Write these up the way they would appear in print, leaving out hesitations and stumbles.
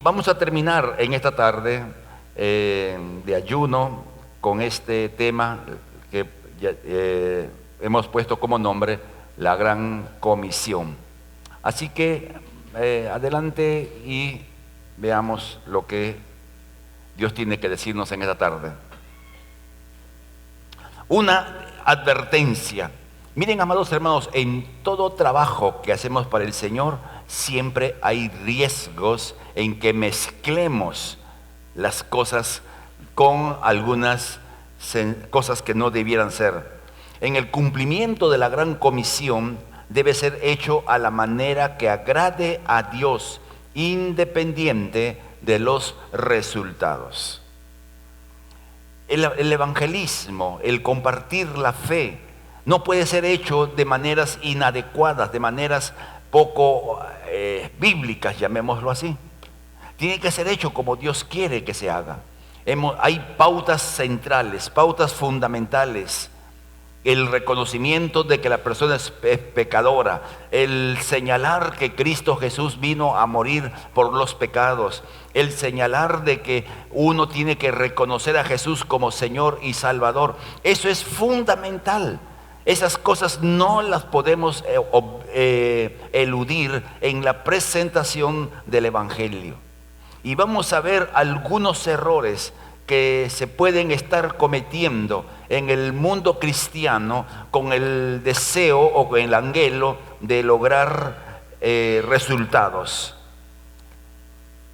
Vamos a terminar en esta tarde de ayuno con este tema que hemos puesto como nombre, la Gran Comisión. Así que adelante y veamos lo que Dios tiene que decirnos en esta tarde. Una advertencia. Miren, amados hermanos, en todo trabajo que hacemos para el Señor, siempre hay riesgos en que mezclemos las cosas con algunas cosas que no debieran ser. En el cumplimiento de la Gran Comisión debe ser hecho a la manera que agrade a Dios, independiente de los resultados. El evangelismo, el compartir la fe, no puede ser hecho de maneras inadecuadas, de maneras poco bíblicas, llamémoslo así. Tiene que ser hecho como Dios quiere que se haga. Hay pautas centrales, pautas fundamentales. El reconocimiento de que la persona es pecadora, el señalar que Cristo Jesús vino a morir por los pecados, el señalar de que uno tiene que reconocer a Jesús como Señor y Salvador. Eso es fundamental. Esas cosas no las podemos eludir en la presentación del Evangelio. Y vamos a ver algunos errores que se pueden estar cometiendo en el mundo cristiano con el deseo o con el anhelo de lograr resultados.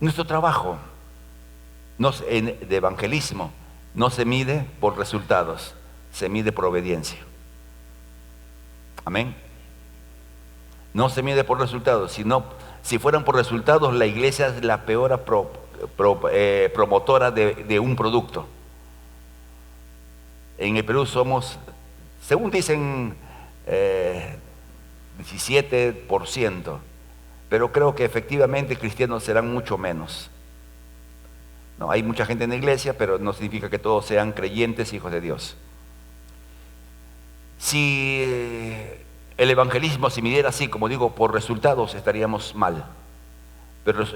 Nuestro trabajo de evangelismo no se mide por resultados, se mide por obediencia. Amén. No se mide por resultados, sino si fueran por resultados, la iglesia es la peor promotora de un producto. En el Perú somos, según dicen, 17%, pero creo que efectivamente cristianos serán mucho menos. No, hay mucha gente en la iglesia, pero no significa que todos sean creyentes, hijos de Dios. Si el evangelismo se midiera así, como digo, por resultados, estaríamos mal.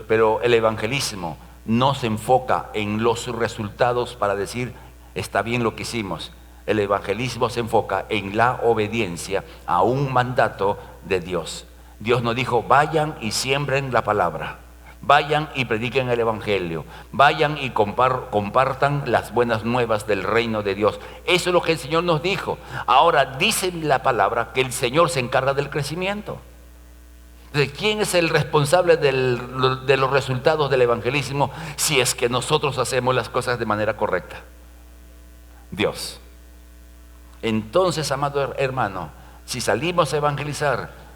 Pero el evangelismo no se enfoca en los resultados para decir, está bien lo que hicimos. El evangelismo se enfoca en la obediencia a un mandato de Dios. Dios nos dijo, vayan y siembren la palabra. Vayan y prediquen el evangelio. Vayan y compartan las buenas nuevas del reino de Dios. Eso es lo que el Señor nos dijo. Ahora dice la palabra que el Señor se encarga del crecimiento. Entonces, ¿quién es el responsable de los resultados del evangelismo si es que nosotros hacemos las cosas de manera correcta? Dios. Entonces, amado hermano, si salimos a evangelizar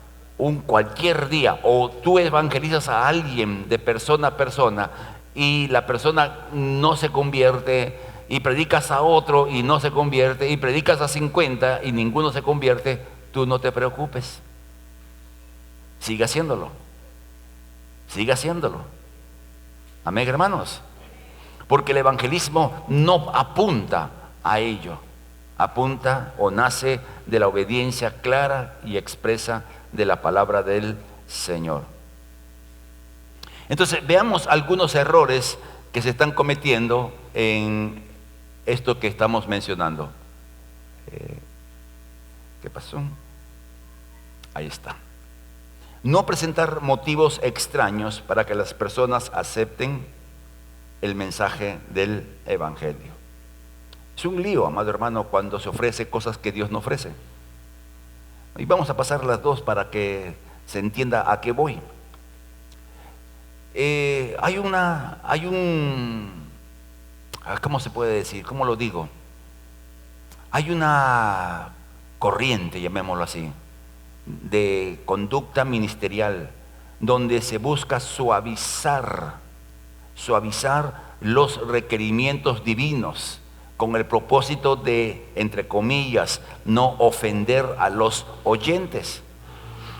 cualquier día, o tú evangelizas a alguien de persona a persona y la persona no se convierte, y predicas a otro y no se convierte, y predicas a 50 y ninguno se convierte, tú no te preocupes. Sigue haciéndolo. Sigue haciéndolo. Amén, hermanos. Porque el evangelismo no apunta a ello. Apunta o nace de la obediencia clara y expresa de la palabra del Señor. Entonces, veamos algunos errores que se están cometiendo en esto que estamos mencionando. ¿Qué pasó? Ahí está. No presentar motivos extraños para que las personas acepten el mensaje del Evangelio. Es un lío, amado hermano, cuando se ofrece cosas que Dios no ofrece. Y vamos a pasar las dos para que se entienda a qué voy. ¿Cómo se puede decir? ¿Cómo lo digo? Hay una corriente, llamémoslo así, de conducta ministerial, donde se busca suavizar los requerimientos divinos, con el propósito de, entre comillas, no ofender a los oyentes.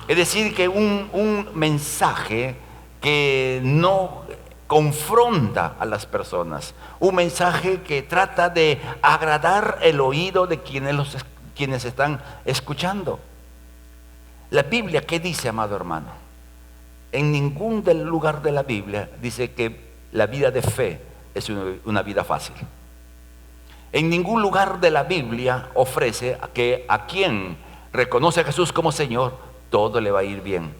Es decir, que un mensaje que no confronta a las personas, un mensaje que trata de agradar el oído de quienes están escuchando. La Biblia, ¿qué dice, amado hermano? En ningún lugar de la Biblia dice que la vida de fe es una vida fácil. En ningún lugar de la Biblia ofrece que a quien reconoce a Jesús como Señor, todo le va a ir bien.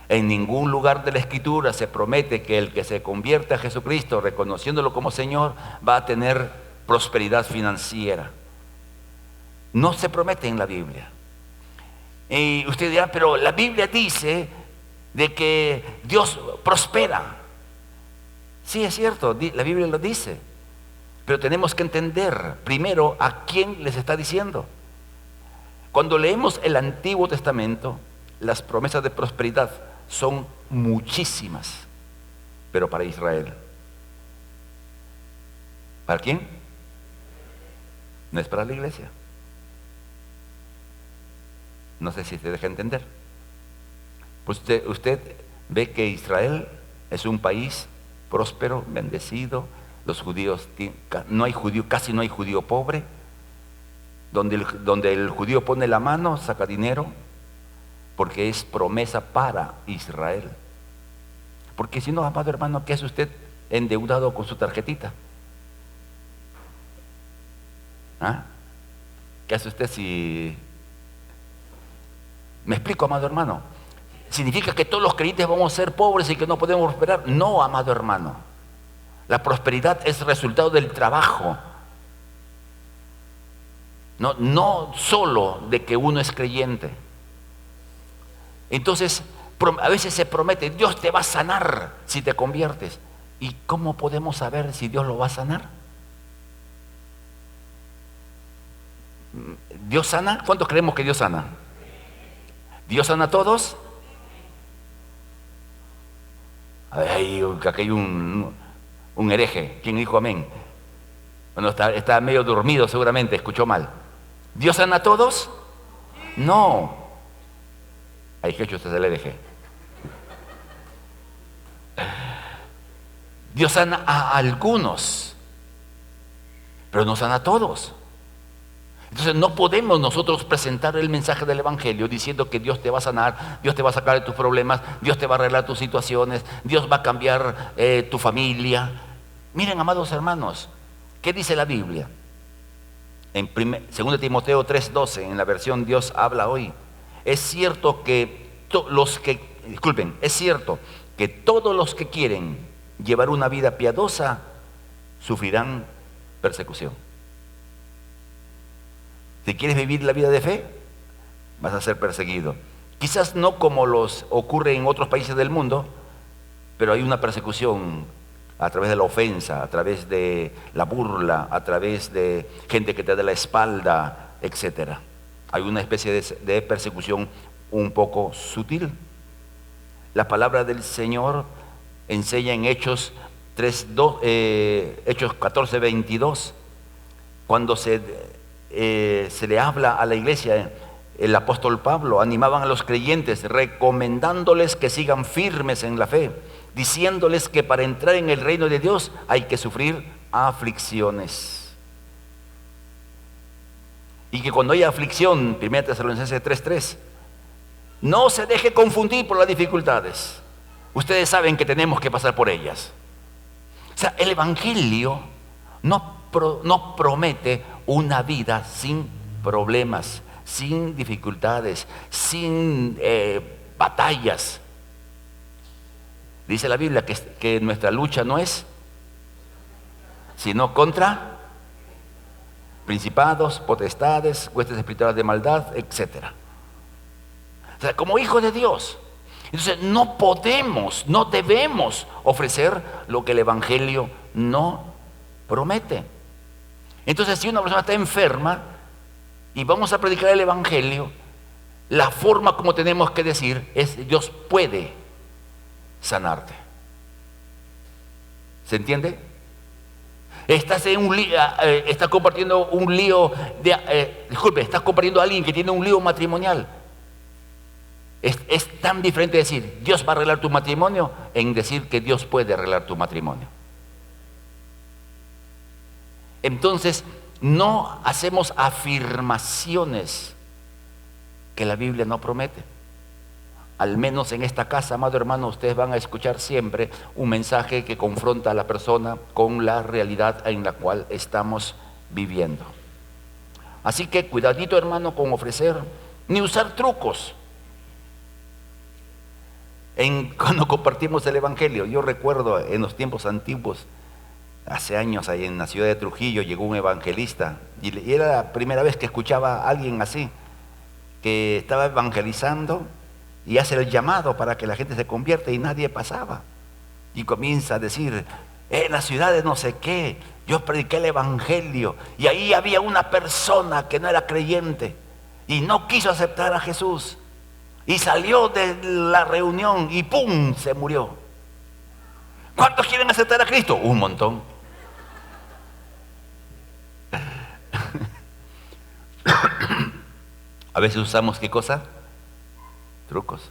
En ningún lugar de la Escritura se promete que el que se convierta a Jesucristo, reconociéndolo como Señor, va a tener prosperidad financiera. No se promete en la Biblia. Y usted dirá, pero la Biblia dice de que Dios prospera. Sí, es cierto, la Biblia lo dice. Pero tenemos que entender primero a quién les está diciendo. Cuando leemos el Antiguo Testamento, las promesas de prosperidad son muchísimas, pero para Israel. ¿Para quién? No es para la iglesia. No sé si se deja entender. Pues usted ve que Israel es un país próspero, bendecido. Los judíos, casi no hay judío pobre. Donde el judío pone la mano, saca dinero, porque es promesa para Israel. Porque si no, amado hermano, ¿qué hace usted endeudado con su tarjetita? ¿Ah? ¿Qué hace usted si... ¿Me explico, amado hermano? ¿Significa que todos los creyentes vamos a ser pobres y que no podemos prosperar? No, amado hermano. La prosperidad es resultado del trabajo. No solo de que uno es creyente. Entonces, a veces se promete, Dios te va a sanar si te conviertes. ¿Y cómo podemos saber si Dios lo va a sanar? ¿Dios sana? ¿Cuántos creemos que Dios sana? ¿Dios sana a todos? A ver, aquí hay un hereje. ¿Quién dijo amén? Bueno, está medio dormido seguramente, escuchó mal. ¿Dios sana a todos? No. Hay que usted se le deje. Dios sana a algunos, pero no sana a todos. Entonces no podemos nosotros presentar el mensaje del Evangelio diciendo que Dios te va a sanar, Dios te va a sacar de tus problemas, Dios te va a arreglar tus situaciones, Dios va a cambiar tu familia. Miren, amados hermanos, ¿qué dice la Biblia? En 2 Timoteo 3:12, en la versión Dios habla hoy. Es cierto que es cierto que todos los que quieren llevar una vida piadosa sufrirán persecución. Si quieres vivir la vida de fe, vas a ser perseguido. Quizás no como los ocurre en otros países del mundo, pero hay una persecución a través de la ofensa, a través de la burla, a través de gente que te da la espalda, etc. Hay una especie de persecución un poco sutil. La palabra del Señor enseña en Hechos 14:22, cuando se le habla a la iglesia, el apóstol Pablo animaban a los creyentes recomendándoles que sigan firmes en la fe, diciéndoles que para entrar en el reino de Dios hay que sufrir aflicciones. Y que cuando haya aflicción, 1 Tesalonicenses 3:3, no se deje confundir por las dificultades. Ustedes saben que tenemos que pasar por ellas. O sea, el Evangelio no promete una vida sin problemas, sin dificultades, sin batallas. Dice la Biblia que nuestra lucha no es sino contra principados, potestades, huestes espirituales de maldad, etc. O sea, como hijos de Dios, entonces no debemos ofrecer lo que el Evangelio no promete. Entonces, si una persona está enferma y vamos a predicar el Evangelio, la forma como tenemos que decir es: Dios puede sanarte. ¿Se entiende? Estás en un lío, estás compartiendo un lío estás compartiendo a alguien que tiene un lío matrimonial. Es tan diferente decir Dios va a arreglar tu matrimonio en decir que Dios puede arreglar tu matrimonio. Entonces, no hacemos afirmaciones que la Biblia no promete. al menos en esta casa, amado hermano, ustedes van a escuchar siempre un mensaje que confronta a la persona con la realidad en la cual estamos viviendo. Así que cuidadito, hermano, con ofrecer, ni usar trucos. Cuando compartimos el Evangelio, yo recuerdo en los tiempos antiguos, hace años, ahí en la ciudad de Trujillo, llegó un evangelista y era la primera vez que escuchaba a alguien así, que estaba evangelizando y hace el llamado para que la gente se convierta y nadie pasaba. Y comienza a decir, en la ciudad de no sé qué, yo prediqué el Evangelio y ahí había una persona que no era creyente y no quiso aceptar a Jesús. Y salió de la reunión y ¡pum!, se murió. ¿Cuántos quieren aceptar a Cristo? Un montón. A veces usamos, ¿qué cosa? Trucos.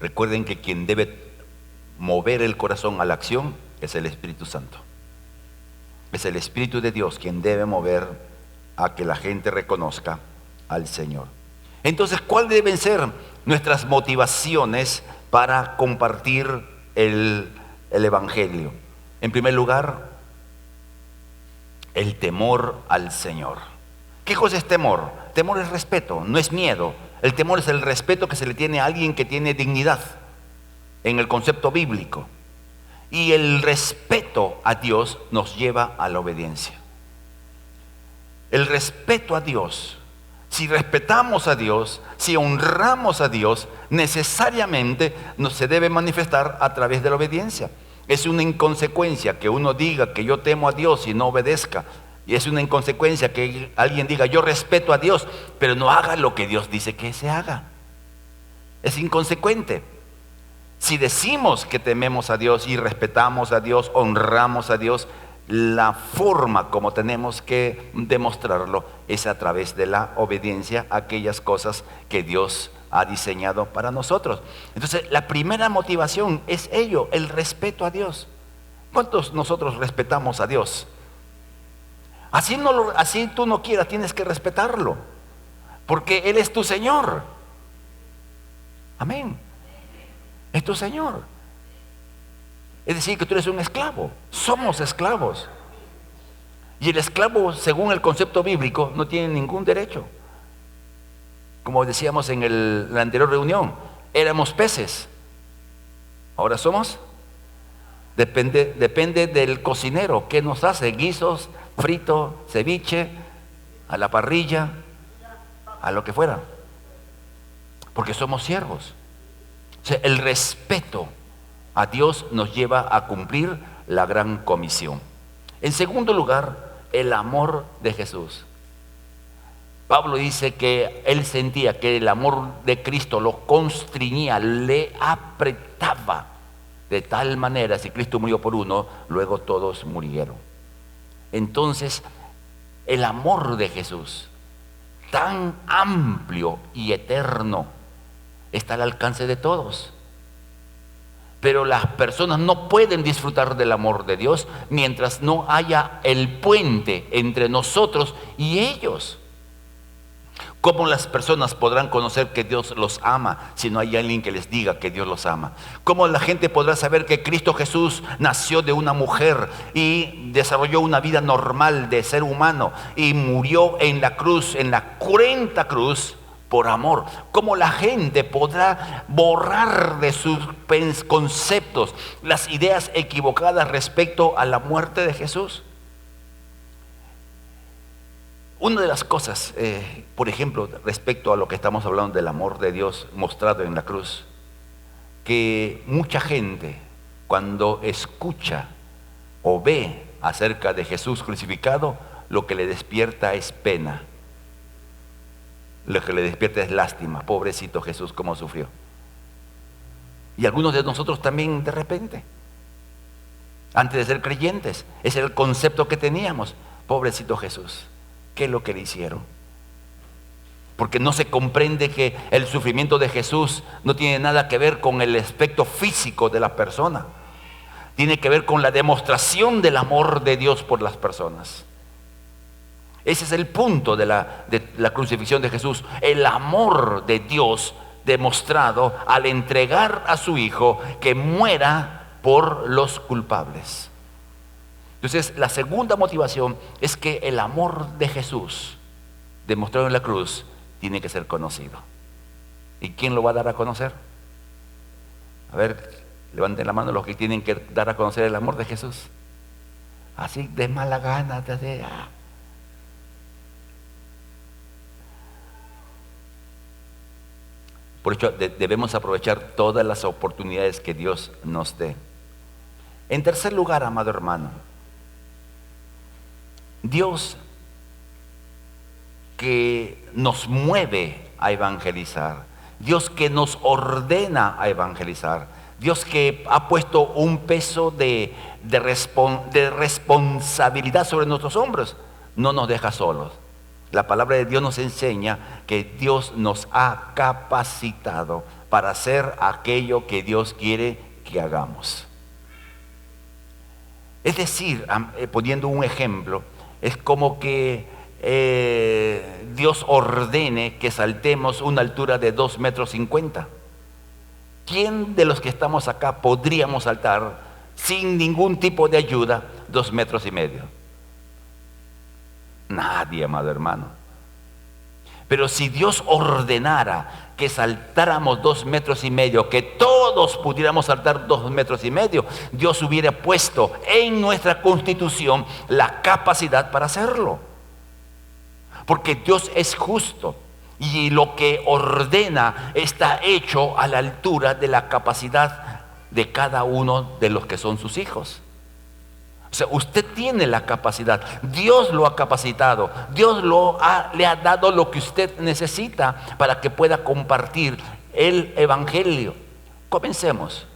Recuerden que quien debe mover el corazón a la acción es el Espíritu Santo. Es el Espíritu de Dios quien debe mover a que la gente reconozca al Señor. Entonces, ¿cuáles deben ser nuestras motivaciones para compartir el Evangelio? En primer lugar, el temor al Señor. ¿Qué cosa es temor? Temor es respeto, no es miedo. El temor es el respeto que se le tiene a alguien que tiene dignidad en el concepto bíblico. Y el respeto a Dios nos lleva a la obediencia. El respeto a Dios, si respetamos a Dios, si honramos a Dios, necesariamente se debe manifestar a través de la obediencia. Es una inconsecuencia que uno diga que yo temo a Dios y no obedezca. Y es una inconsecuencia que alguien diga yo respeto a Dios, pero no haga lo que Dios dice que se haga. Es inconsecuente. Si decimos que tememos a Dios y respetamos a Dios, honramos a Dios, la forma como tenemos que demostrarlo es a través de la obediencia a aquellas cosas que Dios ha diseñado para nosotros. Entonces, la primera motivación es ello, el respeto a Dios. ¿Cuántos nosotros respetamos a Dios? Así tú no quieras, tienes que respetarlo, porque Él es tu Señor. Amén. Es tu Señor. Es decir, que tú eres un esclavo. Somos esclavos. Y el esclavo, según el concepto bíblico, no tiene ningún derecho. Como decíamos en la anterior reunión, éramos peces. Ahora somos. Depende del cocinero. ¿Qué nos hace? Guisos, frito, ceviche, a la parrilla, a lo que fuera. Porque somos siervos. O sea, el respeto a Dios nos lleva a cumplir la gran comisión. En segundo lugar, el amor de Jesús. Pablo dice que él sentía que el amor de Cristo lo constreñía, le apretaba de tal manera, si Cristo murió por uno, luego todos murieron. Entonces, el amor de Jesús, tan amplio y eterno, está al alcance de todos. Pero las personas no pueden disfrutar del amor de Dios mientras no haya el puente entre nosotros y ellos. ¿Cómo las personas podrán conocer que Dios los ama si no hay alguien que les diga que Dios los ama? ¿Cómo la gente podrá saber que Cristo Jesús nació de una mujer y desarrolló una vida normal de ser humano y murió en la cruz, en la cruenta cruz, por amor? ¿Cómo la gente podrá borrar de sus conceptos las ideas equivocadas respecto a la muerte de Jesús? Una de las cosas, por ejemplo, respecto a lo que estamos hablando del amor de Dios mostrado en la cruz, que mucha gente cuando escucha o ve acerca de Jesús crucificado, lo que le despierta es pena. Lo que le despierta es lástima. Pobrecito Jesús, cómo sufrió. Y algunos de nosotros también de repente, antes de ser creyentes, ese era el concepto que teníamos. Pobrecito Jesús, ¿qué es lo que le hicieron? Porque no se comprende que el sufrimiento de Jesús no tiene nada que ver con el aspecto físico de la persona. Tiene que ver con la demostración del amor de Dios por las personas. Ese es el punto de la crucifixión de Jesús, el amor de Dios demostrado al entregar a su Hijo que muera por los culpables. Entonces, la segunda motivación es que el amor de Jesús demostrado en la cruz tiene que ser conocido. ¿Y quién lo va a dar a conocer? A ver, levanten la mano los que tienen que dar a conocer el amor de Jesús. Así de mala gana, Por eso debemos aprovechar todas las oportunidades que Dios nos dé. En tercer lugar, amado hermano, Dios que nos mueve a evangelizar, Dios que nos ordena a evangelizar, Dios que ha puesto un peso de responsabilidad sobre nuestros hombros, no nos deja solos. La palabra de Dios nos enseña que Dios nos ha capacitado para hacer aquello que Dios quiere que hagamos. Es decir, poniendo un ejemplo, es como que Dios ordene que saltemos una altura de 2,50 m. ¿Quién de los que estamos acá podríamos saltar sin ningún tipo de ayuda 2,5 m? Nadie, amado hermano. Pero si Dios ordenara que saltáramos 2,5 m, que todos pudiéramos saltar 2,5 m, Dios hubiera puesto en nuestra constitución la capacidad para hacerlo. Porque Dios es justo y lo que ordena está hecho a la altura de la capacidad de cada uno de los que son sus hijos. O sea, usted tiene la capacidad, Dios lo ha capacitado, Dios le ha dado lo que usted necesita para que pueda compartir el evangelio. Comencemos.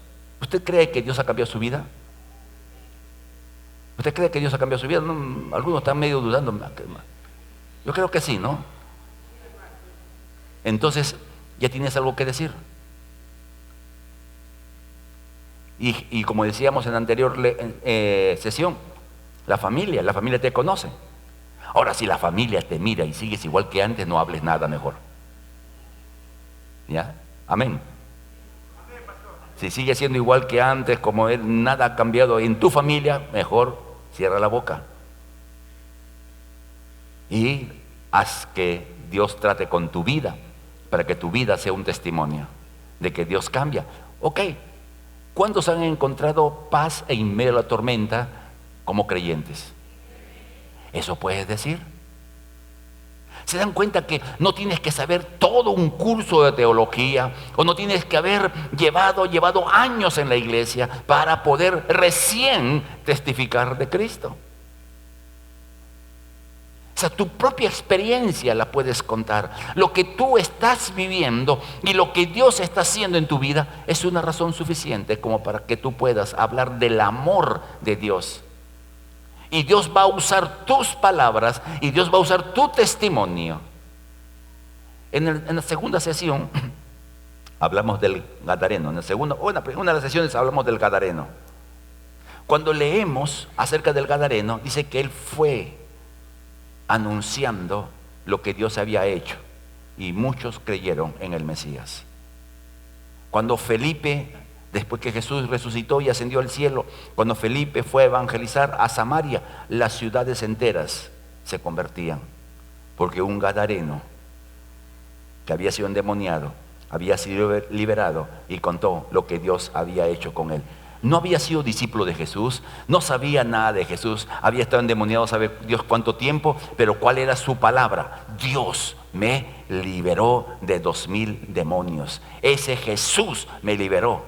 ¿Usted cree que Dios ha cambiado su vida? ¿Usted cree que Dios ha cambiado su vida? No, algunos están medio dudando. Yo creo que sí, ¿no? Entonces, ya tienes algo que decir. Y como decíamos en la anterior sesión, la familia te conoce. Ahora, si la familia te mira y sigues igual que antes, no hables nada mejor. ¿Ya? Amén. Si sigues siendo igual que antes, como nada ha cambiado en tu familia, mejor cierra la boca. Y haz que Dios trate con tu vida, para que tu vida sea un testimonio de que Dios cambia. Ok. ¿Cuántos han encontrado paz en medio de la tormenta como creyentes? ¿Eso puedes decir? ¿Se dan cuenta que no tienes que saber todo un curso de teología o no tienes que haber llevado años en la iglesia para poder recién testificar de Cristo? O sea, tu propia experiencia la puedes contar. Lo que tú estás viviendo y lo que Dios está haciendo en tu vida es una razón suficiente como para que tú puedas hablar del amor de Dios. Y Dios va a usar tus palabras y Dios va a usar tu testimonio. En la segunda sesión hablamos del Gadareno. En una de las sesiones hablamos del Gadareno. Cuando leemos acerca del Gadareno, dice que él fue anunciando lo que Dios había hecho y muchos creyeron en el Mesías. Cuando Felipe, después que Jesús resucitó y ascendió al cielo, cuando Felipe fue a evangelizar a Samaria, las ciudades enteras se convertían, porque un gadareno que había sido endemoniado había sido liberado y contó lo que Dios había hecho con él. No había sido discípulo de Jesús, no sabía nada de Jesús, había estado endemoniado sabe Dios cuánto tiempo, pero ¿cuál era su palabra? Dios me liberó de 2,000 demonios. Ese Jesús me liberó.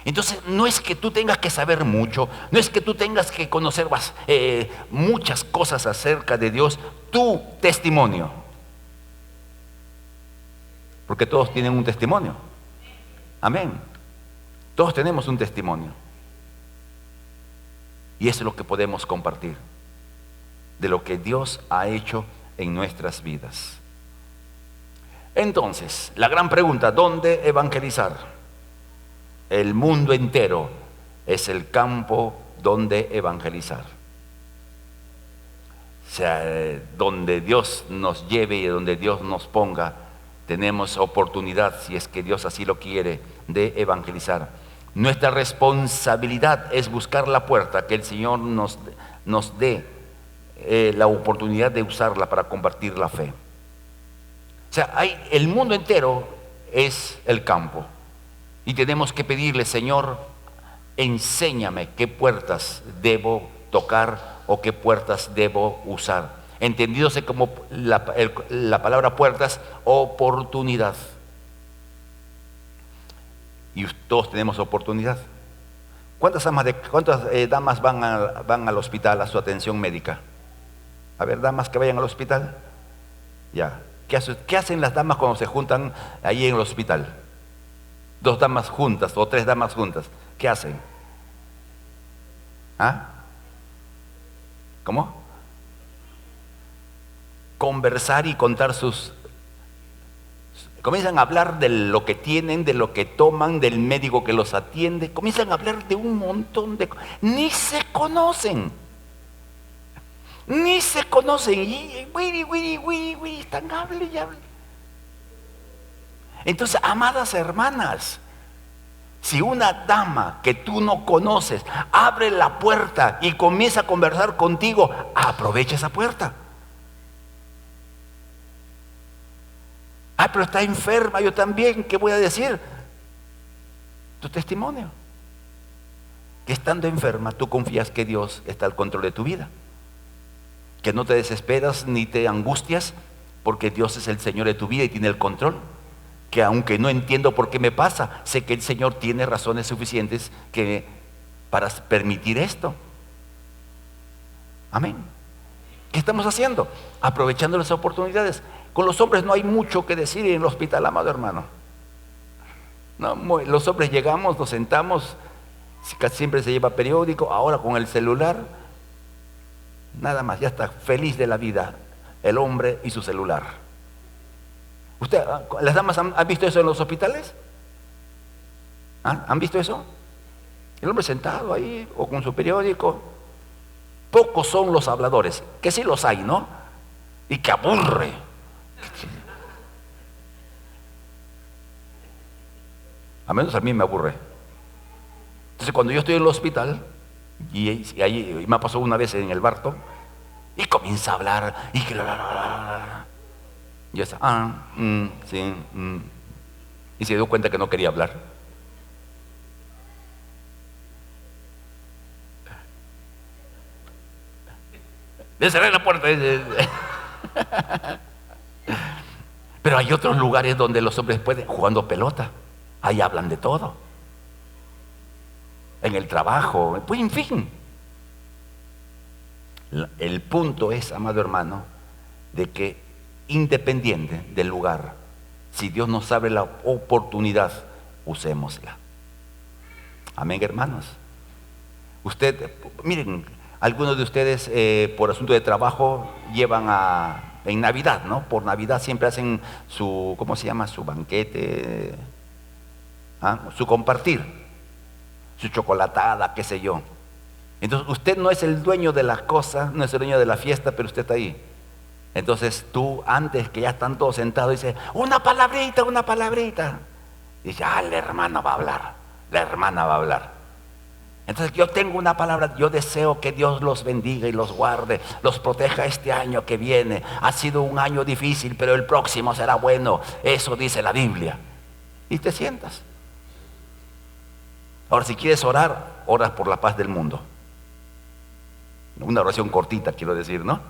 Entonces no es que tú tengas que saber mucho, no es que tú tengas que conocer muchas cosas acerca de Dios, tu testimonio. Porque todos tienen un testimonio. Amén. Todos tenemos un testimonio. Y eso es lo que podemos compartir de lo que Dios ha hecho en nuestras vidas. Entonces, la gran pregunta, ¿dónde evangelizar? El mundo entero es el campo donde evangelizar. O sea, donde Dios nos lleve y donde Dios nos ponga, tenemos oportunidad, si es que Dios así lo quiere, de evangelizar. Nuestra responsabilidad es buscar la puerta que el Señor nos dé la oportunidad de usarla para compartir la fe. O sea, el mundo entero es el campo y tenemos que pedirle: Señor, enséñame qué puertas debo tocar o qué puertas debo usar. Entendiéndose como la palabra puertas, oportunidad. Y todos tenemos oportunidad. ¿Cuántas damas van al hospital a su atención médica? A ver, damas que vayan al hospital. Ya. ¿Qué hacen las damas cuando se juntan ahí en el hospital? 2 damas juntas o 3 damas juntas. ¿Qué hacen? ¿Ah? ¿Cómo? Conversar y contar comienzan a hablar de lo que tienen, de lo que toman, del médico que los atiende. Comienzan a hablar de un montón de cosas. Ni se conocen. Ni se conocen. Y están hable y hable. Entonces, amadas hermanas, si una dama que tú no conoces abre la puerta y comienza a conversar contigo, aprovecha esa puerta. Pero está enferma, yo también, ¿qué voy a decir? Tu testimonio. Que estando enferma, tú confías que Dios está al control de tu vida. Que no te desesperas ni te angustias, porque Dios es el Señor de tu vida y tiene el control. Que aunque no entiendo por qué me pasa, sé que el Señor tiene razones suficientes para permitir esto. Amén. ¿Qué estamos haciendo? Aprovechando las oportunidades. Con los hombres no hay mucho que decir en el hospital, amado hermano. No, los hombres llegamos, nos sentamos, casi siempre se lleva periódico, ahora con el celular, nada más, ya está feliz de la vida el hombre y su celular. ¿Las damas han visto eso en los hospitales? ¿Han visto eso? El hombre sentado ahí o con su periódico. Pocos son los habladores, que sí los hay, ¿no? Y que aburre. A menos a mí me aburre. Entonces cuando yo estoy en el hospital, y ahí me pasó una vez en el Barto, y comienza a hablar, y que yo está, sí, y se dio cuenta que no quería hablar. Le cerré la puerta. Pero hay otros lugares donde los hombres pueden, jugando pelota, ahí hablan de todo. En el trabajo, pues en fin. El punto es, amado hermano, de que independiente del lugar, si Dios nos abre la oportunidad, usémosla. Amén, hermanos. Miren, algunos de ustedes por asunto de trabajo llevan en Navidad, ¿no? Por Navidad siempre hacen ¿cómo se llama? Su banquete, su compartir, su chocolatada, qué sé yo. Entonces usted no es el dueño de las cosas, no es el dueño de la fiesta, pero usted está ahí. Entonces tú, antes que ya están todos sentados, dices, una palabrita. Y dice, la hermana va a hablar. Entonces yo tengo una palabra, yo deseo que Dios los bendiga y los guarde, los proteja este año que viene. Ha sido un año difícil, pero el próximo será bueno. Eso dice la Biblia. Y te sientas. Ahora, si quieres orar, oras por la paz del mundo. Una oración cortita, quiero decir, ¿no?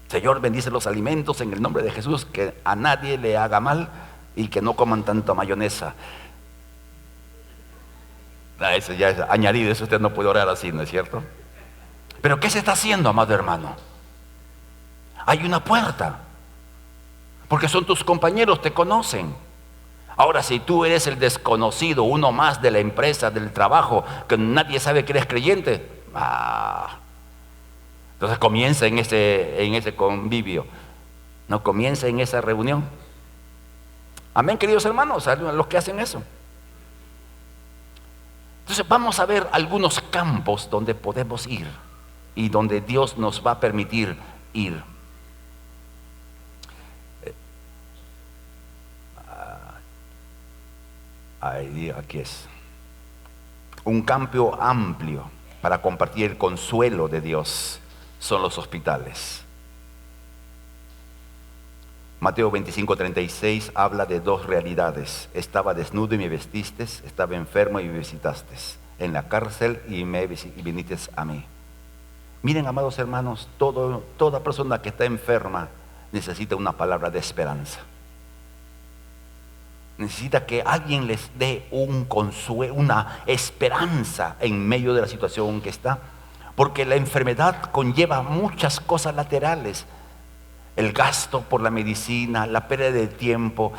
Señor, bendice los alimentos en el nombre de Jesús, que a nadie le haga mal y que no coman tanta mayonesa. Eso ya es añadido, eso usted no puede orar así, ¿no es cierto? Pero ¿qué se está haciendo, amado hermano? Hay una puerta, porque son tus compañeros, te conocen. Ahora, si tú eres el desconocido, uno más de la empresa, del trabajo, que nadie sabe que eres creyente, entonces comienza en ese convivio, no comienza en esa reunión. Amén, queridos hermanos, los que hacen eso. Entonces vamos a ver algunos campos donde podemos ir y donde Dios nos va a permitir ir. Aquí es. Un campo amplio para compartir el consuelo de Dios son los hospitales. Mateo 25:36 habla de dos realidades. Estaba desnudo y me vestiste, estaba enfermo y me visitaste, en la cárcel y viniste a mí. Miren, amados hermanos, toda persona que está enferma necesita una palabra de esperanza. Necesita que alguien les dé un consuelo, una esperanza en medio de la situación que está. Porque la enfermedad conlleva muchas cosas laterales. El gasto por la medicina, la pérdida de tiempo,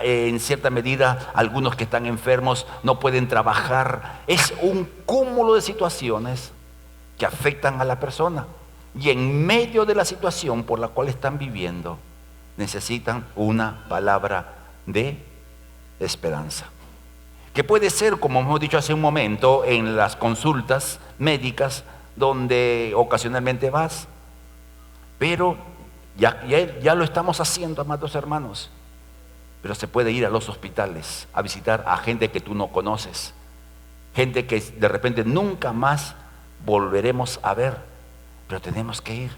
en cierta medida algunos que están enfermos no pueden trabajar. Es un cúmulo de situaciones que afectan a la persona. Y en medio de la situación por la cual están viviendo, necesitan una palabra de esperanza. Que puede ser, como hemos dicho hace un momento, en las consultas médicas, donde ocasionalmente vas, pero ya lo estamos haciendo, amados hermanos. Pero se puede ir a los hospitales a visitar a gente que tú no conoces, gente que de repente nunca más volveremos a ver, pero tenemos que ir.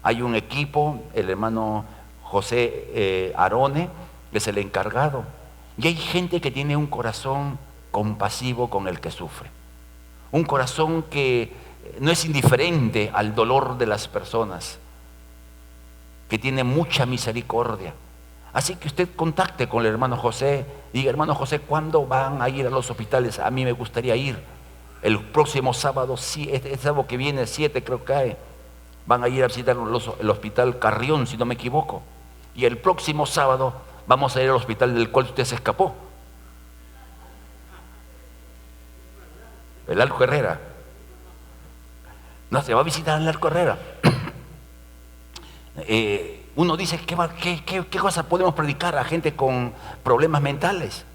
Hay un equipo, el hermano José Arone, que es el encargado, y hay gente que tiene un corazón compasivo con el que sufre, un corazón que no es indiferente al dolor de las personas, que tiene mucha misericordia. Así que usted contacte con el hermano José, diga: hermano José, ¿cuándo van a ir a los hospitales? A mí me gustaría ir. El próximo sábado, este sábado que viene, 7 creo que hay, van a ir a visitar el hospital Carrión, si no me equivoco. Y el próximo sábado vamos a ir al hospital del cual usted se escapó, el Arco Herrera. No, se va a visitar el Arco Herrera. Uno dice: ¿qué cosa podemos predicar a gente con problemas mentales?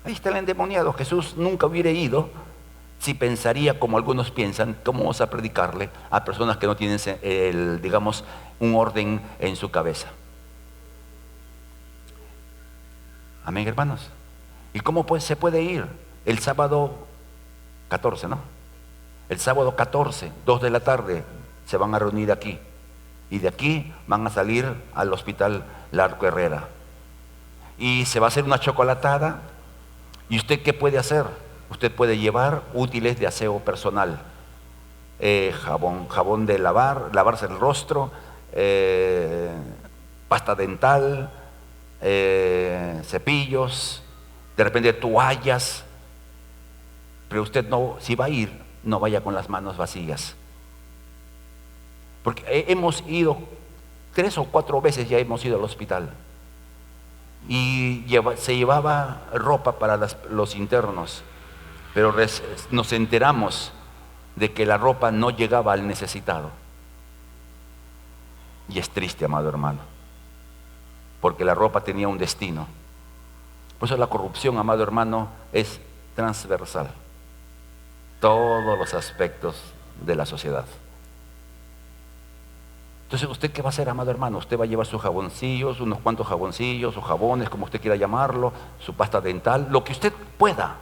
Ahí está el endemoniado. Jesús nunca hubiera ido si pensaría como algunos piensan. ¿Cómo vamos a predicarle a personas que no tienen, digamos, un orden en su cabeza? Amén, hermanos. ¿Y cómo se puede ir? El sábado 14, ¿no? El sábado 14, 2 de la tarde, se van a reunir aquí. Y de aquí van a salir al hospital Larco Herrera. Y se va a hacer una chocolatada. ¿Y usted qué puede hacer? Usted puede llevar útiles de aseo personal. Jabón de lavarse el rostro, pasta dental, cepillos, de repente toallas. Pero usted no, si va a ir, no vaya con las manos vacías. Porque hemos ido 3 o 4 veces, ya hemos ido al hospital. Y se llevaba ropa para los internos, pero nos enteramos de que la ropa no llegaba al necesitado. Y es triste, amado hermano, porque la ropa tenía un destino. Por eso la corrupción, amado hermano, es transversal. Todos los aspectos de la sociedad. Entonces, ¿usted qué va a hacer, amado hermano? Usted va a llevar sus jaboncillos, unos cuantos jaboncillos o jabones, como usted quiera llamarlo, su pasta dental, lo que usted pueda.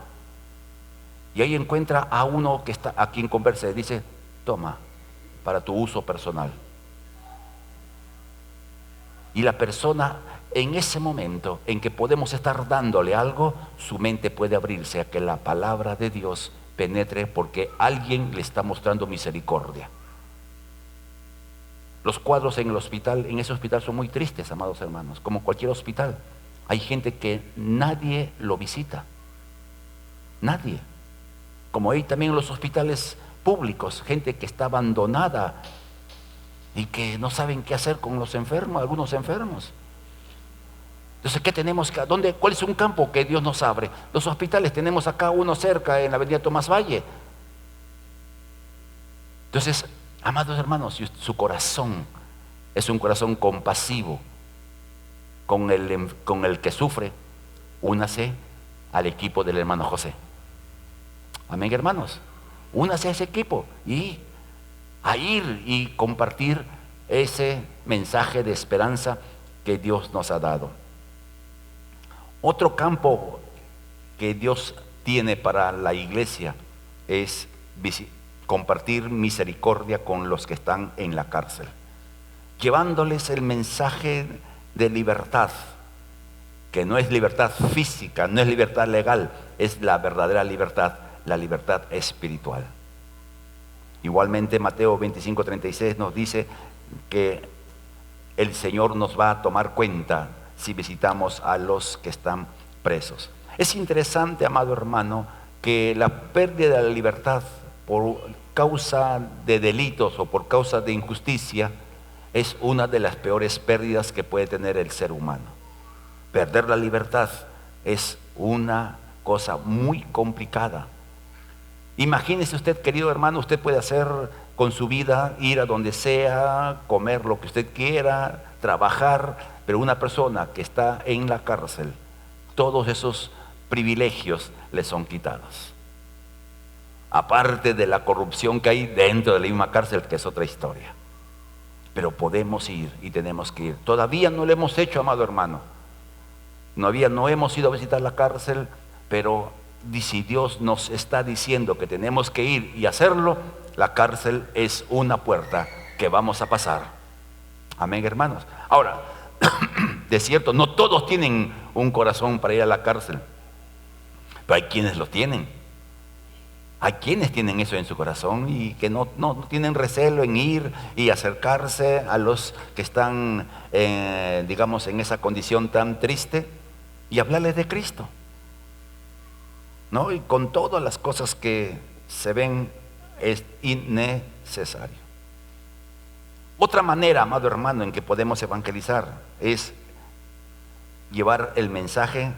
Y ahí encuentra a uno que está a quien conversa y dice: toma, para tu uso personal. Y la persona, en ese momento en que podemos estar dándole algo, su mente puede abrirse a que la palabra de Dios penetre, porque alguien le está mostrando misericordia. Los cuadros en el hospital, en ese hospital, son muy tristes, amados hermanos, como cualquier hospital. Hay gente que nadie lo visita. Nadie. Como hay también en los hospitales públicos, gente que está abandonada y que no saben qué hacer con los enfermos, algunos enfermos. Entonces, ¿qué tenemos acá? ¿Cuál es un campo que Dios nos abre? Los hospitales, tenemos acá uno cerca en la avenida Tomás Valle. Entonces, amados hermanos, si su corazón es un corazón compasivo con el que sufre, únase al equipo del hermano José. Amén, hermanos. Únase a ese equipo y a ir y compartir ese mensaje de esperanza que Dios nos ha dado. Otro campo que Dios tiene para la iglesia es compartir misericordia con los que están en la cárcel, llevándoles el mensaje de libertad, que no es libertad física, no es libertad legal, es la verdadera libertad, la libertad espiritual. Igualmente Mateo 25:36 nos dice que el Señor nos va a tomar cuenta si visitamos a los que están presos. Es interesante, amado hermano, que la pérdida de la libertad por causa de delitos o por causa de injusticia es una de las peores pérdidas que puede tener el ser humano. Perder la libertad es una cosa muy complicada. Imagínese usted, querido hermano, usted puede hacer con su vida, ir a donde sea, comer lo que usted quiera, trabajar, pero una persona que está en la cárcel, todos esos privilegios le son quitados. Aparte de la corrupción que hay dentro de la misma cárcel, que es otra historia. Pero podemos ir y tenemos que ir. Todavía no lo hemos hecho, amado hermano. No hemos ido a visitar la cárcel, pero si Dios nos está diciendo que tenemos que ir y hacerlo, la cárcel es una puerta que vamos a pasar. Amén, hermanos. Ahora, de cierto, no todos tienen un corazón para ir a la cárcel, pero hay quienes lo tienen. Hay quienes tienen eso en su corazón y que no tienen recelo en ir y acercarse a los que están, digamos, en esa condición tan triste y hablarles de Cristo, ¿no? Y con todas las cosas que se ven es innecesario. Otra manera, amado hermano, en que podemos evangelizar es llevar el mensaje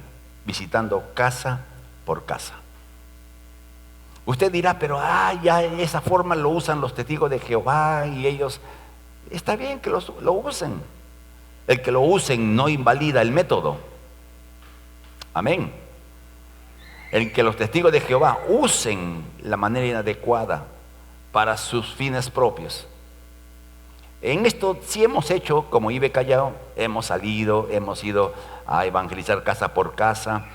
visitando casa por casa. Usted dirá, pero ya esa forma lo usan los testigos de Jehová y ellos, está bien que lo usen. El que lo usen no invalida el método. Amén. El que los testigos de Jehová usen la manera inadecuada para sus fines propios. En esto sí hemos hecho, como Ibe Callao, hemos salido, hemos ido a evangelizar casa por casa.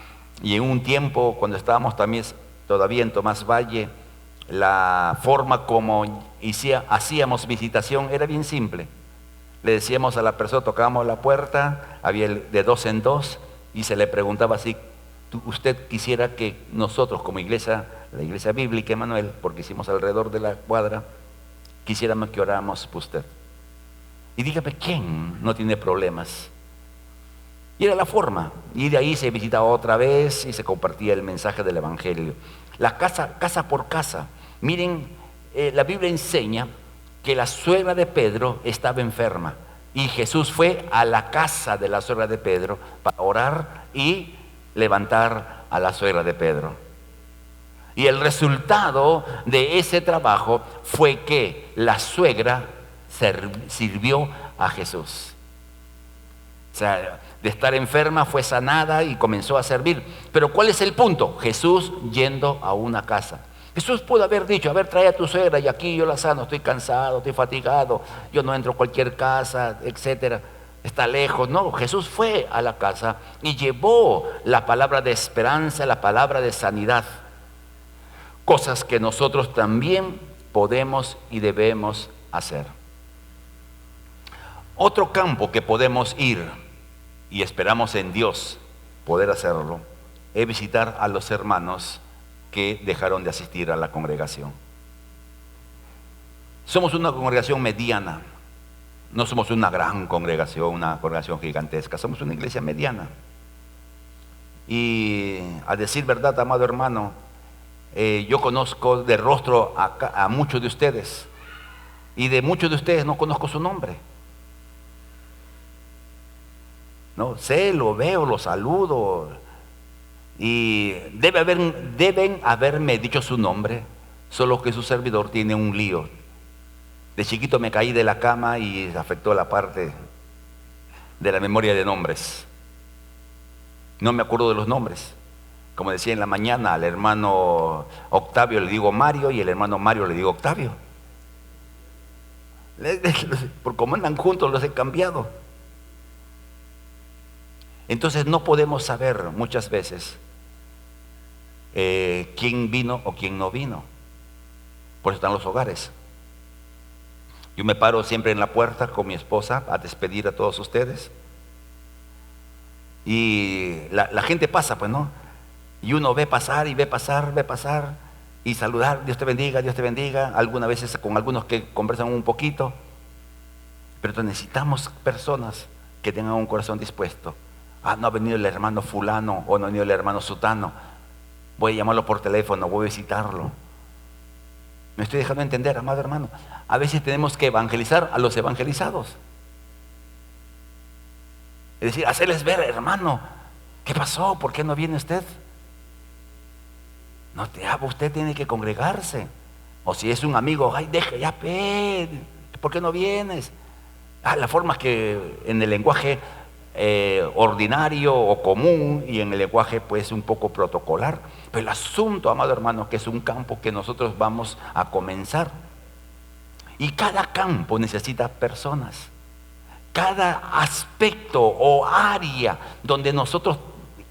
Y en un tiempo, cuando estábamos también todavía en Tomás Valle, la forma como hacíamos visitación era bien simple. Le decíamos a la persona, tocábamos la puerta, había de 2 en 2, y se le preguntaba si usted quisiera que nosotros como iglesia, la iglesia bíblica Emanuel, porque hicimos alrededor de la cuadra, quisiéramos que oráramos por usted. Y dígame, ¿quién no tiene problemas? Y era la forma, y de ahí se visitaba otra vez y se compartía el mensaje del evangelio. La casa por casa. Miren, la Biblia enseña que la suegra de Pedro estaba enferma y Jesús fue a la casa de la suegra de Pedro para orar y levantar a la suegra de Pedro. Y el resultado de ese trabajo fue que la suegra sirvió a Jesús. O sea, de estar enferma fue sanada y comenzó a servir. Pero ¿cuál es el punto? Jesús yendo a una casa. Jesús pudo haber dicho, a ver, trae a tu suegra y aquí yo la sano, estoy cansado, estoy fatigado, yo no entro a cualquier casa, etcétera, está lejos. No, Jesús fue a la casa y llevó la palabra de esperanza, la palabra de sanidad. Cosas que nosotros también podemos y debemos hacer. Otro campo que podemos ir, y esperamos en Dios poder hacerlo, es visitar a los hermanos que dejaron de asistir a la congregación. Somos una congregación mediana, no somos una gran congregación, una congregación gigantesca, somos una iglesia mediana. Y a decir verdad, amado hermano, yo conozco de rostro a muchos de ustedes, y de muchos de ustedes no conozco su nombre. No sé, lo veo, lo saludo, y deben haberme dicho su nombre, solo que su servidor tiene un lío. De chiquito me caí de la cama y afectó la parte de la memoria de nombres. No me acuerdo de los nombres. Como decía en la mañana, al hermano Octavio le digo Mario y al hermano Mario le digo Octavio. Por como andan juntos los he cambiado. Entonces no podemos saber muchas veces quién vino o quién no vino. Por eso están los hogares. Yo me paro siempre en la puerta con mi esposa a despedir a todos ustedes. Y la gente pasa, pues, ¿no? Y uno ve pasar y ve pasar y saludar, Dios te bendiga, Dios te bendiga. Algunas veces con algunos que conversan un poquito. Pero necesitamos personas que tengan un corazón dispuesto. Ah, no ha venido el hermano fulano o no ha venido el hermano sutano. Voy a llamarlo por teléfono, voy a visitarlo. Me estoy dejando entender, amado hermano. A veces tenemos que evangelizar a los evangelizados. Es decir, hacerles ver, hermano, ¿qué pasó? ¿Por qué no viene usted? No te hago, usted tiene que congregarse. O si es un amigo, ay, deja, ya, ¿por qué no vienes? La forma que en el lenguaje ordinario o común y en el lenguaje pues un poco protocolar. Pero el asunto, amado hermano, que es un campo que nosotros vamos a comenzar. Y cada campo necesita personas. Cada aspecto o área donde nosotros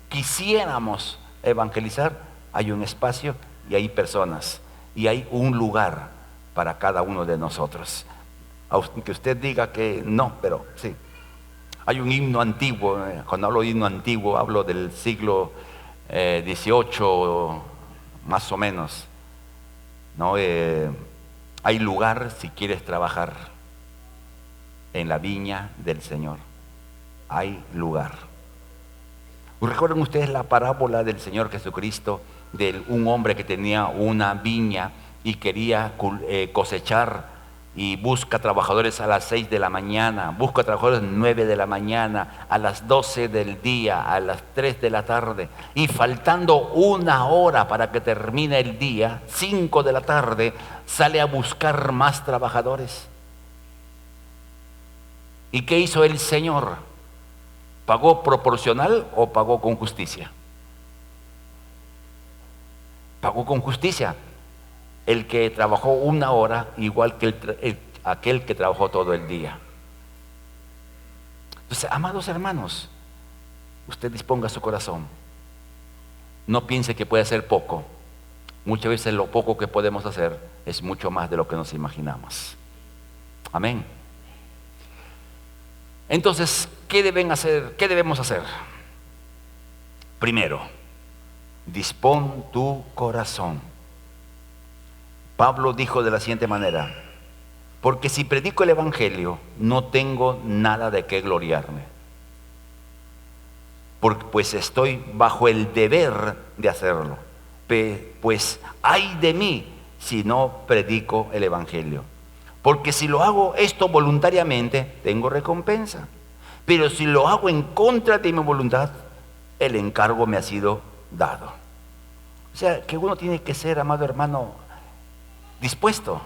quisiéramos evangelizar, hay un espacio y hay personas. Y hay un lugar para cada uno de nosotros. Aunque usted diga que no, pero sí. Hay un himno antiguo, cuando hablo de himno antiguo, hablo del siglo XVIII, más o menos, ¿no? Hay lugar si quieres trabajar en la viña del Señor. Hay lugar. ¿Recuerdan ustedes la parábola del Señor Jesucristo, de un hombre que tenía una viña y quería cosechar? Y busca trabajadores a las 6 de la mañana, busca trabajadores a las 9 de la mañana, a las 12 del día, a las 3 de la tarde. Y faltando una hora para que termine el día, 5 de la tarde, sale a buscar más trabajadores. ¿Y qué hizo el Señor? ¿Pagó proporcional o pagó con justicia? Pagó con justicia. El que trabajó una hora igual que aquel que trabajó todo el día. Entonces, amados hermanos, usted disponga su corazón. No piense que puede hacer poco. Muchas veces lo poco que podemos hacer es mucho más de lo que nos imaginamos. Amén. Entonces, ¿qué debemos hacer? Primero, dispón tu corazón. Pablo dijo de la siguiente manera: porque si predico el evangelio, no tengo nada de qué gloriarme, pues estoy bajo el deber de hacerlo. Pues ay de mí si no predico el evangelio, porque si lo hago esto voluntariamente, tengo recompensa, pero si lo hago en contra de mi voluntad, el encargo me ha sido dado. O sea, que uno tiene que ser, amado hermano, dispuesto.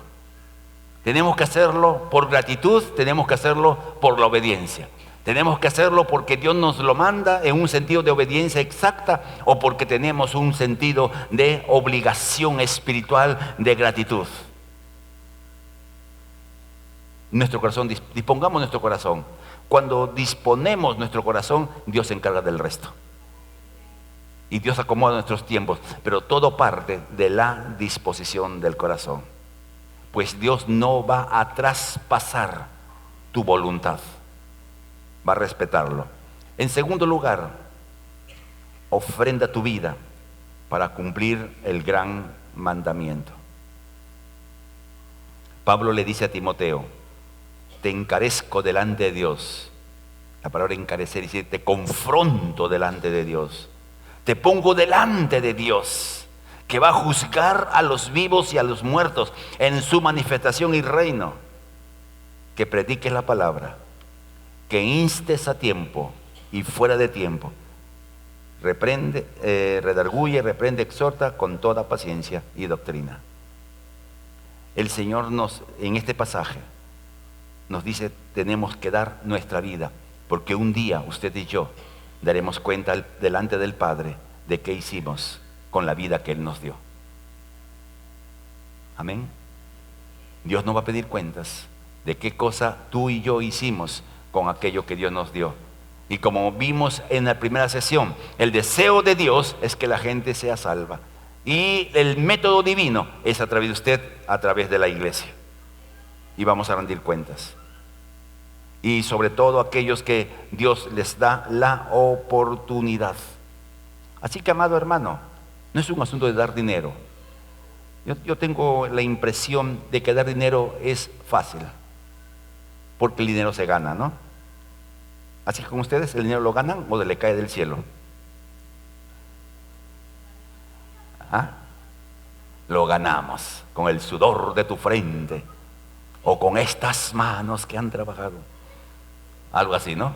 Tenemos que hacerlo por gratitud, tenemos que hacerlo por la obediencia. Tenemos que hacerlo porque Dios nos lo manda en un sentido de obediencia exacta o porque tenemos un sentido de obligación espiritual de gratitud. Nuestro corazón, dispongamos nuestro corazón. Cuando disponemos nuestro corazón, Dios se encarga del resto. Y Dios acomoda nuestros tiempos, pero todo parte de la disposición del corazón. Pues Dios no va a traspasar tu voluntad, va a respetarlo. En segundo lugar, ofrenda tu vida para cumplir el gran mandamiento. Pablo le dice a Timoteo: te encarezco delante de Dios. La palabra encarecer dice: te confronto delante de Dios. Te pongo delante de Dios, que va a juzgar a los vivos y a los muertos en su manifestación y reino. Que prediques la palabra, que instes a tiempo y fuera de tiempo. Reprende, redarguye, reprende, exhorta con toda paciencia y doctrina. El Señor en este pasaje nos dice: tenemos que dar nuestra vida, porque un día usted y yo daremos cuenta delante del Padre de qué hicimos con la vida que Él nos dio. Amén. Dios no va a pedir cuentas, de qué cosa tú y yo hicimos con aquello que Dios nos dio. Y como vimos en la primera sesión, el deseo de Dios es que la gente sea salva. Y el método divino es a través de usted, a través de la iglesia. Y vamos a rendir cuentas. Y sobre todo aquellos que Dios les da la oportunidad. Así que, amado hermano, no es un asunto de dar dinero. Yo tengo la impresión de que dar dinero es fácil, porque el dinero se gana, ¿no? Así que con ustedes, ¿el dinero lo ganan o le cae del cielo? ¿Ah? Lo ganamos con el sudor de tu frente o con estas manos que han trabajado. Algo así, ¿no?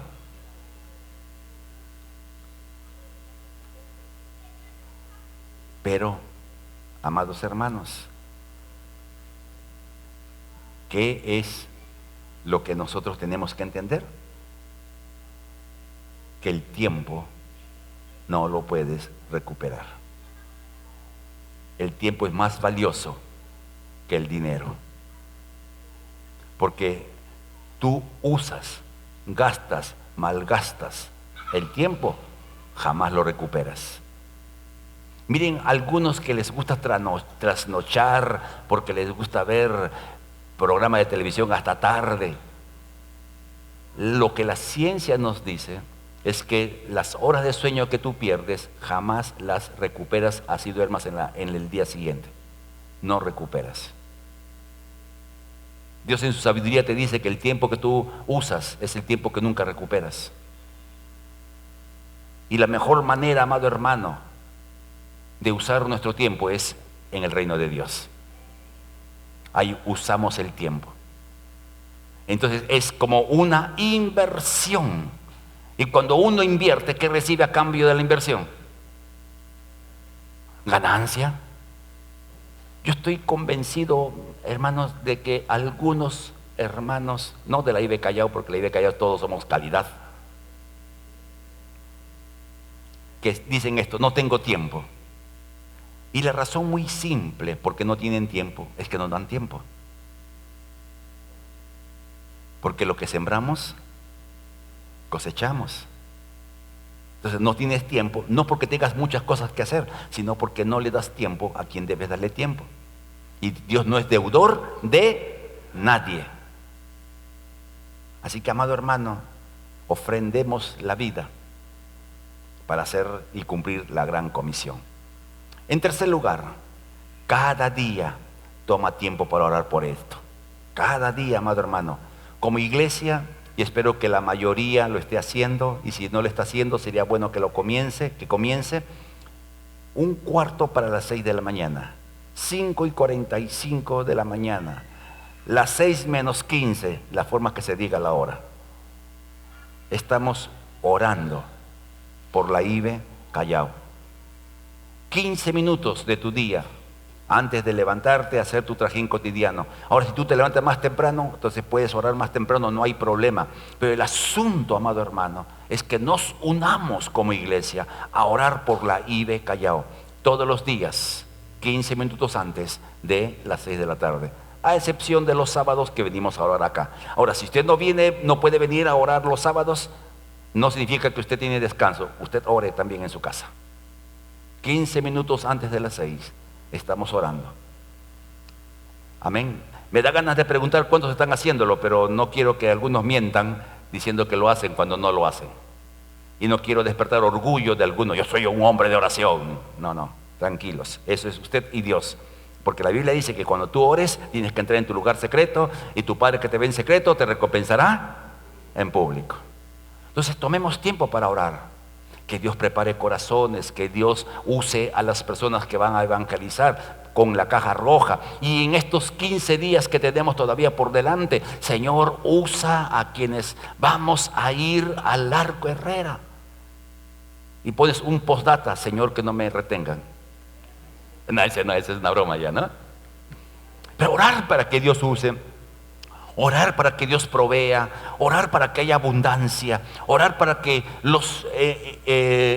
Pero, amados hermanos, ¿qué es lo que nosotros tenemos que entender? Que el tiempo no lo puedes recuperar. El tiempo es más valioso que el dinero. Porque tú usas, gastas, malgastas el tiempo, jamás lo recuperas. Miren, algunos que les gusta trasnochar porque les gusta ver programas de televisión hasta tarde. Lo que la ciencia nos dice es que las horas de sueño que tú pierdes jamás las recuperas así duermas en el día siguiente. No recuperas. Dios en su sabiduría te dice que el tiempo que tú usas es el tiempo que nunca recuperas. Y la mejor manera, amado hermano, de usar nuestro tiempo es en el reino de Dios. Ahí usamos el tiempo. Entonces es como una inversión. Y cuando uno invierte, ¿qué recibe a cambio de la inversión? Ganancia. Yo estoy convencido, hermanos, de que algunos hermanos, no de la IB Callao, porque la IB Callao todos somos calidad, que dicen esto: no tengo tiempo. Y la razón muy simple, porque no tienen tiempo, es que no dan tiempo. Porque lo que sembramos, cosechamos. Entonces no tienes tiempo, no porque tengas muchas cosas que hacer, sino porque no le das tiempo a quien debes darle tiempo. Y Dios no es deudor de nadie. Así que, amado hermano, ofrendemos la vida para hacer y cumplir la gran comisión. En tercer lugar, cada día toma tiempo para orar por esto. Cada día, amado hermano, como iglesia, y espero que la mayoría lo esté haciendo, y si no lo está haciendo, sería bueno que comience, 1/4 para las 6 de la mañana, 5:45 de la mañana, las 6 menos 15, la forma que se diga la hora. Estamos orando por la IB Callao. 15 minutos de tu día antes de levantarte a hacer tu trajín cotidiano. Ahora, si tú te levantas más temprano, entonces puedes orar más temprano, no hay problema. Pero el asunto, amado hermano, es que nos unamos como iglesia a orar por la IB Callao todos los días, 15 minutos antes de las 6 de la tarde, a excepción de los sábados que venimos a orar acá. Ahora, si usted no puede venir a orar los sábados, no significa que usted tiene descanso. Usted ore también en su casa. 15 minutos antes de las 6 estamos orando. Amén. Me da ganas de preguntar cuántos están haciéndolo, pero no quiero que algunos mientan diciendo que lo hacen cuando no lo hacen. Y no quiero despertar orgullo de alguno. Yo soy un hombre de oración. No, tranquilos. Eso es usted y Dios. Porque la Biblia dice que cuando tú ores tienes que entrar en tu lugar secreto y tu Padre que te ve en secreto te recompensará en público. Entonces tomemos tiempo para orar. Que Dios prepare corazones, que Dios use a las personas que van a evangelizar con la caja roja. Y en estos 15 días que tenemos todavía por delante, Señor, usa a quienes vamos a ir al Arco Herrera. Y pones un postdata: Señor, que no me retengan. No, esa es una broma ya, ¿no? Pero orar para que Dios use. Orar para que Dios provea, orar para que haya abundancia, orar para que los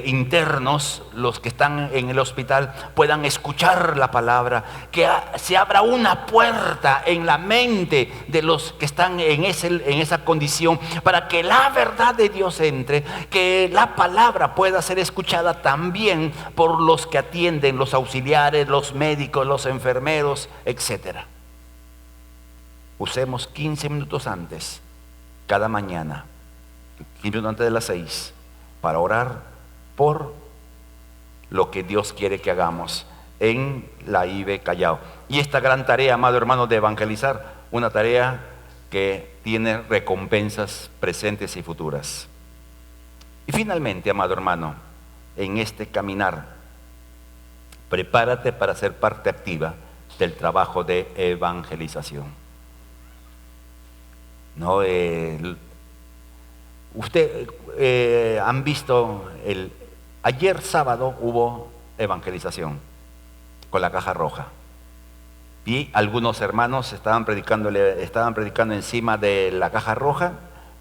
internos, los que están en el hospital, puedan escuchar la palabra, que se abra una puerta en la mente de los que están en esa condición, para que la verdad de Dios entre, que la palabra pueda ser escuchada también por los que atienden, los auxiliares, los médicos, los enfermeros, etcétera. Usemos 15 minutos antes, cada mañana, 15 minutos antes de las 6, para orar por lo que Dios quiere que hagamos en la IBE Callao. Y esta gran tarea, amado hermano, de evangelizar, una tarea que tiene recompensas presentes y futuras. Y finalmente, amado hermano, en este caminar, prepárate para ser parte activa del trabajo de evangelización. No, usted han visto ayer sábado hubo evangelización con la caja roja y algunos hermanos estaban predicando encima de la caja roja,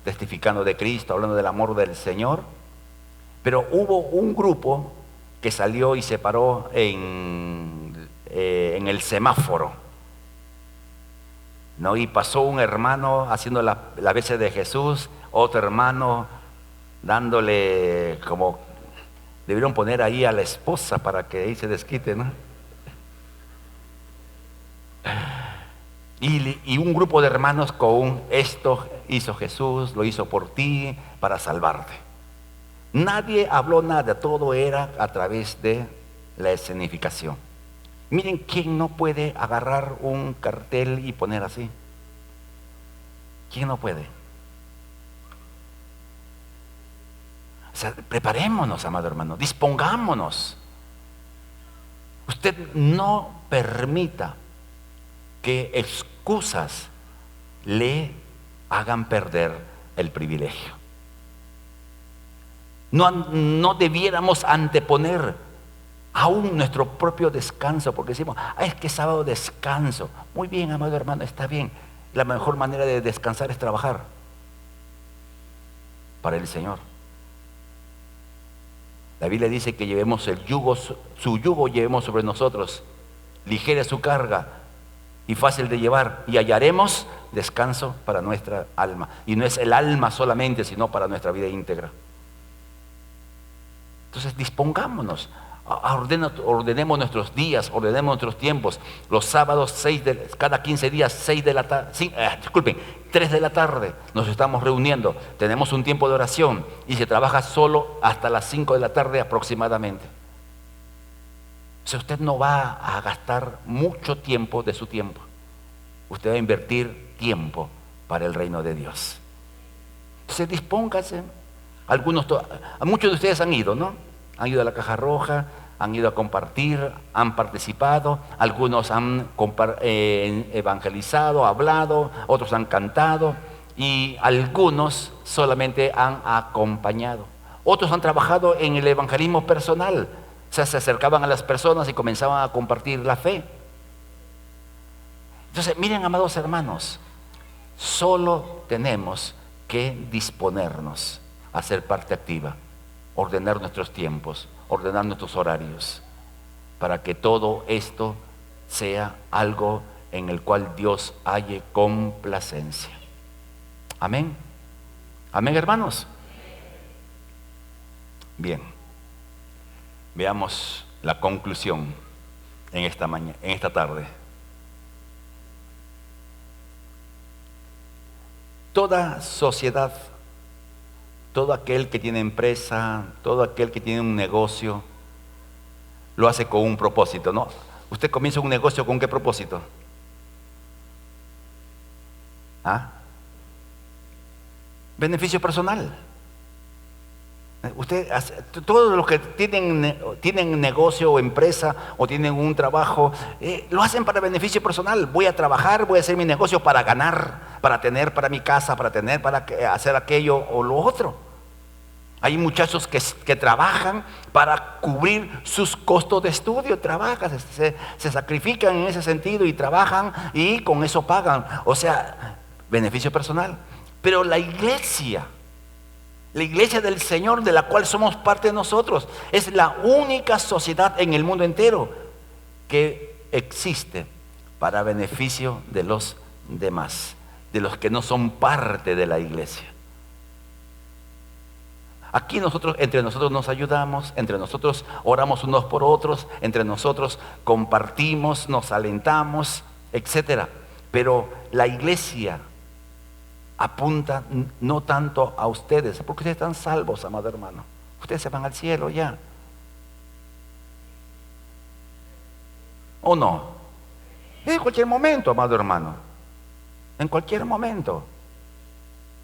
testificando de Cristo, hablando del amor del Señor. Pero hubo un grupo que salió y se paró en el semáforo, ¿no? Y pasó un hermano haciendo la veces de Jesús, otro hermano dándole, como debieron poner ahí a la esposa para que ahí se desquite, ¿no? Y un grupo de hermanos con esto hizo Jesús, lo hizo por ti, para salvarte. Nadie habló nada, todo era a través de la escenificación. Miren, ¿quién no puede agarrar un cartel y poner así? ¿Quién no puede? O sea, preparémonos, amado hermano, dispongámonos. Usted no permita que excusas le hagan perder el privilegio. No debiéramos anteponer aún nuestro propio descanso, porque decimos, es que sábado descanso. Muy bien, amado hermano, está bien. La mejor manera de descansar es trabajar para el Señor. La Biblia dice que llevemos su yugo llevemos sobre nosotros, ligera su carga y fácil de llevar, y hallaremos descanso para nuestra alma. Y no es el alma solamente, sino para nuestra vida íntegra. Entonces dispongámonos, ordenemos nuestros días, ordenemos nuestros tiempos. Los sábados, cada 15 días, 3 de la tarde, nos estamos reuniendo. Tenemos un tiempo de oración y se trabaja solo hasta las 5 de la tarde aproximadamente. O sea, usted no va a gastar mucho tiempo de su tiempo. Usted va a invertir tiempo para el reino de Dios. Entonces dispóngase. Muchos de ustedes han ido, ¿no? Han ido a la caja roja, han ido a compartir, han participado, algunos han evangelizado, hablado, otros han cantado y algunos solamente han acompañado. Otros han trabajado en el evangelismo personal, o sea, se acercaban a las personas y comenzaban a compartir la fe. Entonces, miren, amados hermanos, solo tenemos que disponernos a ser parte activa, ordenar nuestros tiempos, ordenar nuestros horarios, para que todo esto sea algo en el cual Dios halle complacencia. Amén. Amén, hermanos. Bien, veamos la conclusión en esta tarde. Toda sociedad, todo aquel que tiene empresa, todo aquel que tiene un negocio, lo hace con un propósito, ¿no? ¿Usted comienza un negocio con qué propósito? ¿Ah? Beneficio personal. Todos los que tienen negocio o empresa o tienen un trabajo, lo hacen para beneficio personal. Voy a trabajar, voy a hacer mi negocio para ganar, para tener para mi casa, para hacer aquello o lo otro. Hay muchachos que trabajan para cubrir sus costos de estudio, se sacrifican en ese sentido y trabajan y con eso pagan. O sea, beneficio personal. Pero la iglesia del Señor, de la cual somos parte de nosotros, es la única sociedad en el mundo entero que existe para beneficio de los demás, de los que no son parte de la iglesia. Aquí entre nosotros nos ayudamos, entre nosotros oramos unos por otros, entre nosotros compartimos, nos alentamos, etc. Pero la iglesia apunta no tanto a ustedes, porque ustedes están salvos, amado hermano. Ustedes se van al cielo ya. ¿O no? En cualquier momento, amado hermano. En cualquier momento.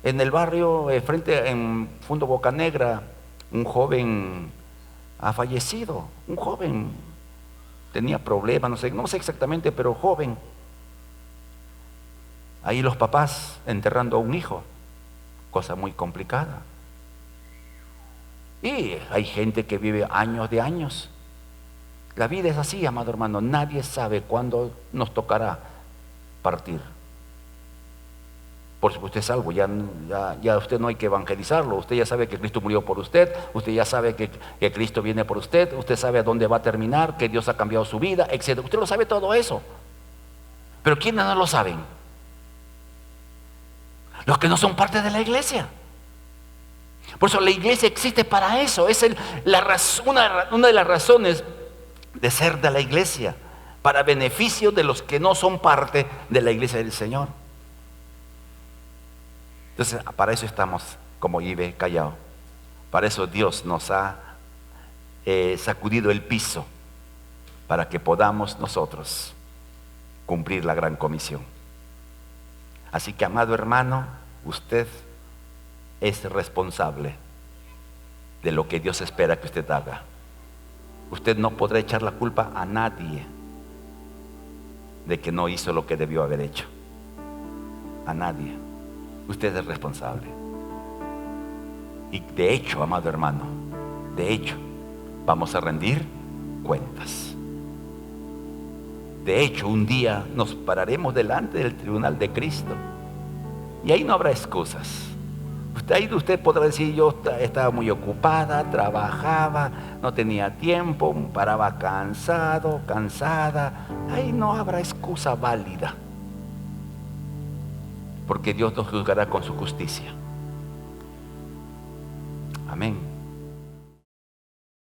En el barrio, frente en Fundo Bocanegra, un joven ha fallecido. Un joven tenía problemas, no sé exactamente, pero joven. Ahí los papás enterrando a un hijo, cosa muy complicada. Y hay gente que vive años de años. La vida es así, amado hermano, nadie sabe cuándo nos tocará partir. Por supuesto, usted es salvo, ya usted no hay que evangelizarlo, usted ya sabe que Cristo murió por usted, usted ya sabe que Cristo viene por usted sabe a dónde va a terminar, que Dios ha cambiado su vida, etc. Usted lo sabe todo eso. Pero ¿quiénes no lo saben? Los que no son parte de la iglesia. Por eso la iglesia existe para eso, es una de las razones de ser de la iglesia, para beneficio de los que no son parte de la iglesia del Señor. Entonces, para eso estamos como Ibe Callao. Para eso Dios nos ha sacudido el piso, para que podamos nosotros cumplir la gran comisión. Así que, amado hermano, usted es responsable de lo que Dios espera que usted haga. Usted no podrá echar la culpa a nadie de que no hizo lo que debió haber hecho. A nadie. Usted es responsable. Y de hecho, amado hermano, de hecho, vamos a rendir cuentas. De hecho, un día nos pararemos delante del tribunal de Cristo y ahí no habrá excusas. Ahí usted podrá decir: yo estaba muy ocupada, trabajaba, no tenía tiempo, paraba cansado, cansada. Ahí no habrá excusa válida, porque Dios nos juzgará con su justicia.